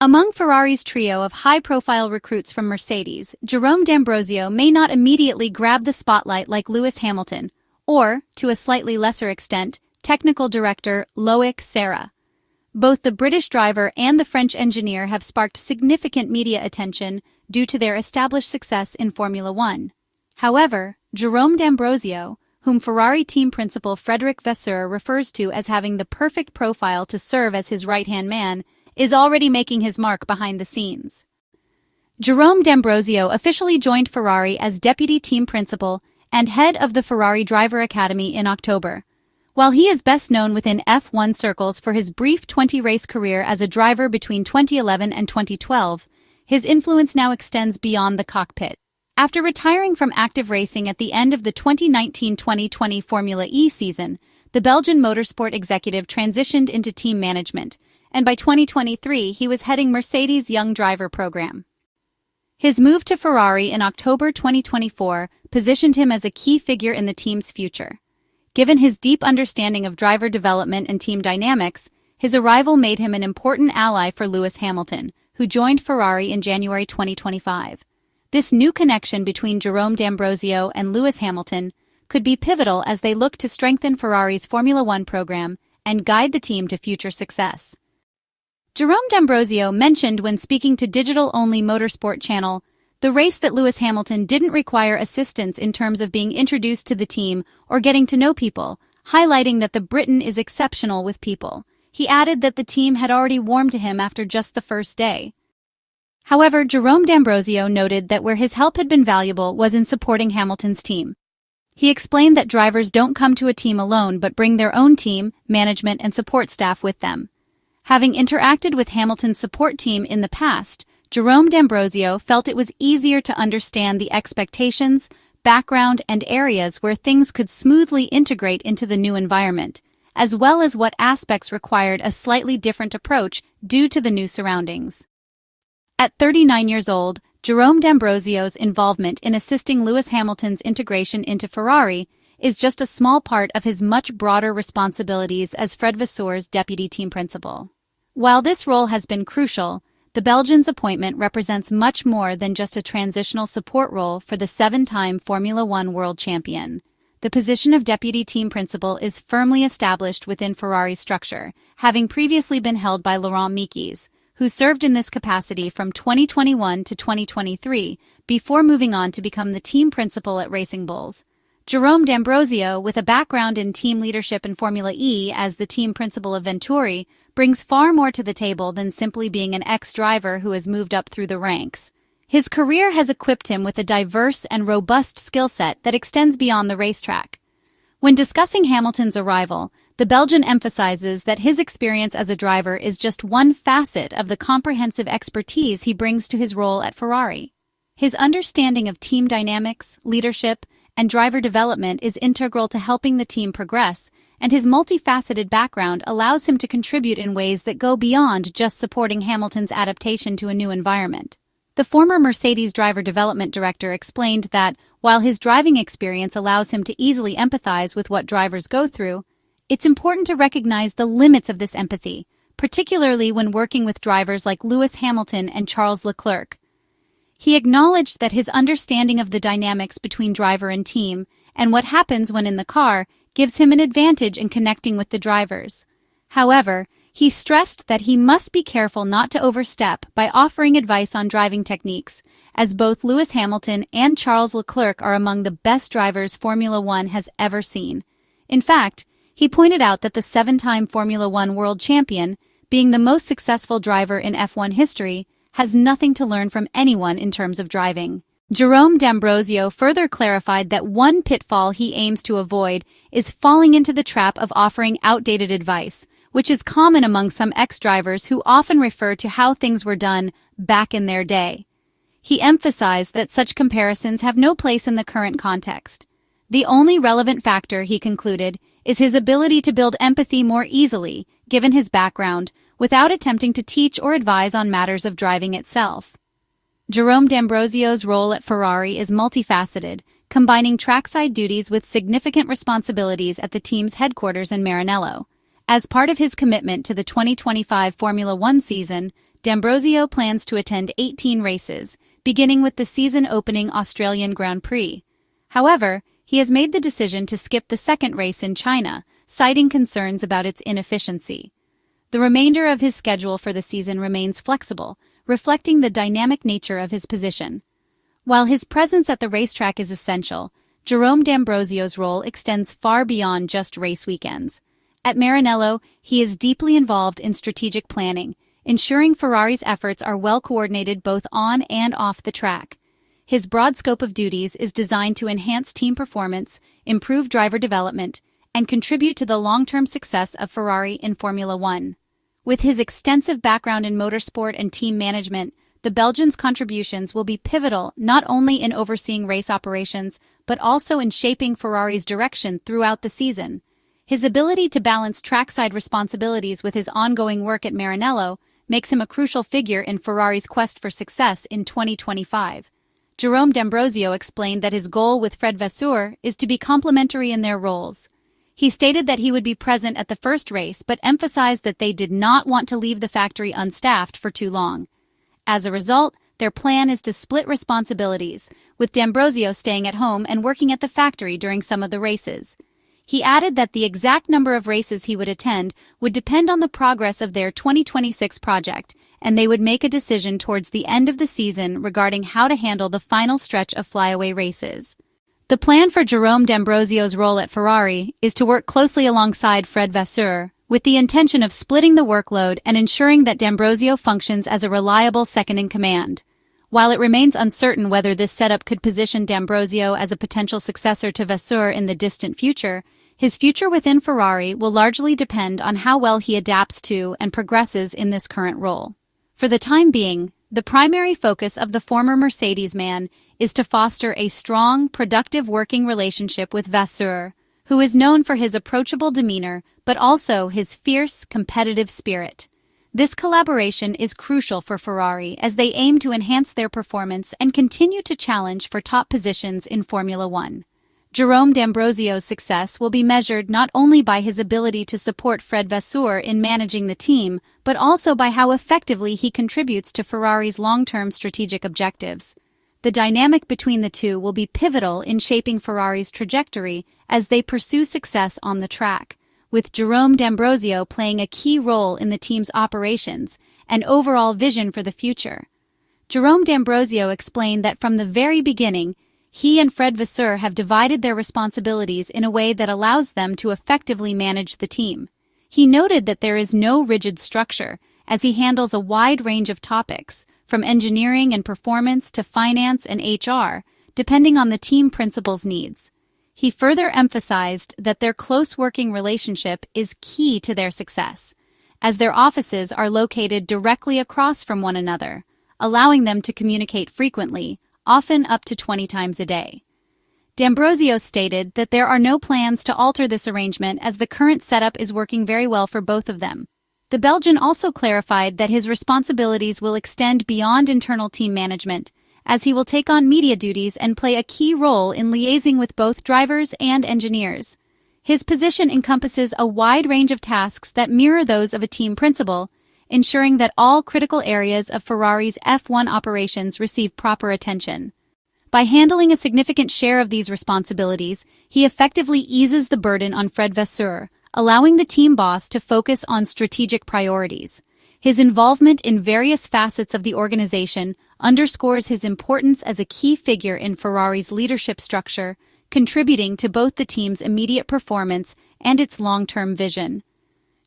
Among Ferrari's trio of high-profile recruits from Mercedes, Jerome D'Ambrosio may not immediately grab the spotlight like Lewis Hamilton, or, to a slightly lesser extent, technical director Loic Serra. Both the British driver and the French engineer have sparked significant media attention due to their established success in Formula One. However, Jerome D'Ambrosio, whom Ferrari team principal Fred Vasseur refers to as having the perfect profile to serve as his right-hand man, is already making his mark behind the scenes. Jerome D'Ambrosio officially joined Ferrari as deputy team principal and head of the Ferrari Driver Academy in October. While he is best known within F1 circles for his brief 20-race career as a driver between 2011 and 2012, his influence now extends beyond the cockpit. After retiring from active racing at the end of the 2019-2020 Formula E season, the Belgian motorsport executive transitioned into team management, and by 2023 he was heading Mercedes' Young Driver program. His move to Ferrari in October 2024 positioned him as a key figure in the team's future. Given his deep understanding of driver development and team dynamics, his arrival made him an important ally for Lewis Hamilton, who joined Ferrari in January 2025. This new connection between Jerome D'Ambrosio and Lewis Hamilton could be pivotal as they look to strengthen Ferrari's Formula One program and guide the team to future success. Jerome D'Ambrosio mentioned when speaking to digital-only Motorsport channel, the race that Lewis Hamilton didn't require assistance in terms of being introduced to the team or getting to know people, highlighting that the Briton is exceptional with people. He added that the team had already warmed to him after just the first day. However, Jerome D'Ambrosio noted that where his help had been valuable was in supporting Hamilton's team. He explained that drivers don't come to a team alone but bring their own team, management, and support staff with them. Having interacted with Hamilton's support team in the past, Jerome D'Ambrosio felt it was easier to understand the expectations, background, and areas where things could smoothly integrate into the new environment, as well as what aspects required a slightly different approach due to the new surroundings. At 39 years old, Jerome D'Ambrosio's involvement in assisting Lewis Hamilton's integration into Ferrari is just a small part of his much broader responsibilities as Fred Vasseur's deputy team principal. While this role has been crucial, the Belgian's appointment represents much more than just a transitional support role for the seven-time Formula One world champion. The position of deputy team principal is firmly established within Ferrari's structure, having previously been held by Laurent Mekies, who served in this capacity from 2021 to 2023 before moving on to become the team principal at Racing Bulls. Jerome D'Ambrosio, with a background in team leadership in Formula E as the team principal of Venturi, brings far more to the table than simply being an ex-driver who has moved up through the ranks. His career has equipped him with a diverse and robust skill set that extends beyond the racetrack. When discussing Hamilton's arrival, the Belgian emphasizes that his experience as a driver is just one facet of the comprehensive expertise he brings to his role at Ferrari. His understanding of team dynamics, leadership, and driver development is integral to helping the team progress, and his multifaceted background allows him to contribute in ways that go beyond just supporting Hamilton's adaptation to a new environment. The former Mercedes driver development director explained that, while his driving experience allows him to easily empathize with what drivers go through, it's important to recognize the limits of this empathy, particularly when working with drivers like Lewis Hamilton and Charles Leclerc. He acknowledged that his understanding of the dynamics between driver and team, and what happens when in the car, gives him an advantage in connecting with the drivers. However, he stressed that he must be careful not to overstep by offering advice on driving techniques, as both Lewis Hamilton and Charles Leclerc are among the best drivers Formula One has ever seen. In fact, he pointed out that the seven-time Formula One world champion, being the most successful driver in F1 history, has nothing to learn from anyone in terms of driving. Jerome D'Ambrosio further clarified that one pitfall he aims to avoid is falling into the trap of offering outdated advice, which is common among some ex-drivers who often refer to how things were done back in their day. He emphasized that such comparisons have no place in the current context. The only relevant factor, he concluded, is his ability to build empathy more easily, given his background, without attempting to teach or advise on matters of driving itself. Jerome D'Ambrosio's role at Ferrari is multifaceted, combining trackside duties with significant responsibilities at the team's headquarters in Maranello. As part of his commitment to the 2025 Formula One season, D'Ambrosio plans to attend 18 races, beginning with the season-opening Australian Grand Prix. However, he has made the decision to skip the second race in China, citing concerns about its inefficiency. The remainder of his schedule for the season remains flexible, reflecting the dynamic nature of his position. While his presence at the racetrack is essential, Jerome D'Ambrosio's role extends far beyond just race weekends. At Maranello, he is deeply involved in strategic planning, ensuring Ferrari's efforts are well coordinated both on and off the track. His broad scope of duties is designed to enhance team performance, improve driver development, and contribute to the long-term success of Ferrari in Formula One. With his extensive background in motorsport and team management, the Belgian's contributions will be pivotal not only in overseeing race operations, but also in shaping Ferrari's direction throughout the season. His ability to balance trackside responsibilities with his ongoing work at Maranello makes him a crucial figure in Ferrari's quest for success in 2025. Jerome D'Ambrosio explained that his goal with Fred Vasseur is to be complementary in their roles. He stated that he would be present at the first race but emphasized that they did not want to leave the factory unstaffed for too long. As a result, their plan is to split responsibilities, with D'Ambrosio staying at home and working at the factory during some of the races. He added that the exact number of races he would attend would depend on the progress of their 2026 project, and they would make a decision towards the end of the season regarding how to handle the final stretch of flyaway races. The plan for Jerome D'Ambrosio's role at Ferrari is to work closely alongside Fred Vasseur, with the intention of splitting the workload and ensuring that D'Ambrosio functions as a reliable second-in-command. While it remains uncertain whether this setup could position D'Ambrosio as a potential successor to Vasseur in the distant future, his future within Ferrari will largely depend on how well he adapts to and progresses in this current role. For the time being, the primary focus of the former Mercedes man is to foster a strong, productive working relationship with Vasseur, who is known for his approachable demeanor but also his fierce, competitive spirit. This collaboration is crucial for Ferrari as they aim to enhance their performance and continue to challenge for top positions in Formula One. Jerome D'Ambrosio's success will be measured not only by his ability to support Fred Vasseur in managing the team, but also by how effectively he contributes to Ferrari's long-term strategic objectives. The dynamic between the two will be pivotal in shaping Ferrari's trajectory as they pursue success on the track, with Jerome D'Ambrosio playing a key role in the team's operations and overall vision for the future. Jerome D'Ambrosio explained that from the very beginning, he and Fred Vasseur have divided their responsibilities in a way that allows them to effectively manage the team. He noted that there is no rigid structure, as he handles a wide range of topics, from engineering and performance to finance and HR, depending on the team principal's needs. He further emphasized that their close working relationship is key to their success, as their offices are located directly across from one another, allowing them to communicate frequently, often up to 20 times a day. D'Ambrosio stated that there are no plans to alter this arrangement as the current setup is working very well for both of them. The Belgian also clarified that his responsibilities will extend beyond internal team management, as he will take on media duties and play a key role in liaising with both drivers and engineers. His position encompasses a wide range of tasks that mirror those of a team principal, ensuring that all critical areas of Ferrari's F1 operations receive proper attention. By handling a significant share of these responsibilities, he effectively eases the burden on Fred Vasseur, allowing the team boss to focus on strategic priorities. His involvement in various facets of the organization underscores his importance as a key figure in Ferrari's leadership structure, contributing to both the team's immediate performance and its long-term vision.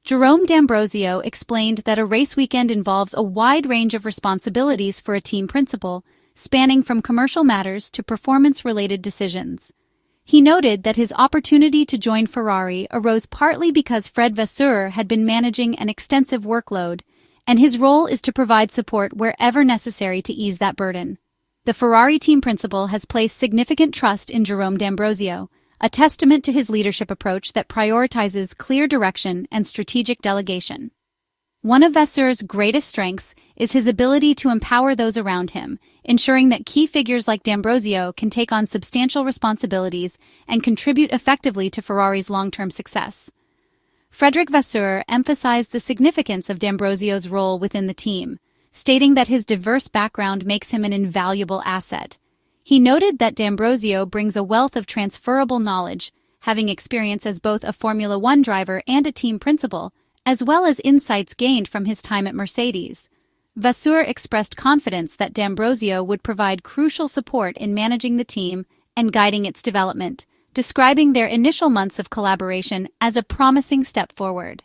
Jerome D'Ambrosio explained that a race weekend involves a wide range of responsibilities for a team principal, spanning from commercial matters to performance-related decisions. He noted that his opportunity to join Ferrari arose partly because Fred Vasseur had been managing an extensive workload, and his role is to provide support wherever necessary to ease that burden. The Ferrari team principal has placed significant trust in Jerome D'Ambrosio, a testament to his leadership approach that prioritizes clear direction and strategic delegation. One of Vasseur's greatest strengths is his ability to empower those around him, ensuring that key figures like D'Ambrosio can take on substantial responsibilities and contribute effectively to Ferrari's long-term success. Frederic Vasseur emphasized the significance of D'Ambrosio's role within the team, stating that his diverse background makes him an invaluable asset. He noted that D'Ambrosio brings a wealth of transferable knowledge, having experience as both a Formula One driver and a team principal, as well as insights gained from his time at Mercedes. Vasseur expressed confidence that D'Ambrosio would provide crucial support in managing the team and guiding its development, describing their initial months of collaboration as a promising step forward.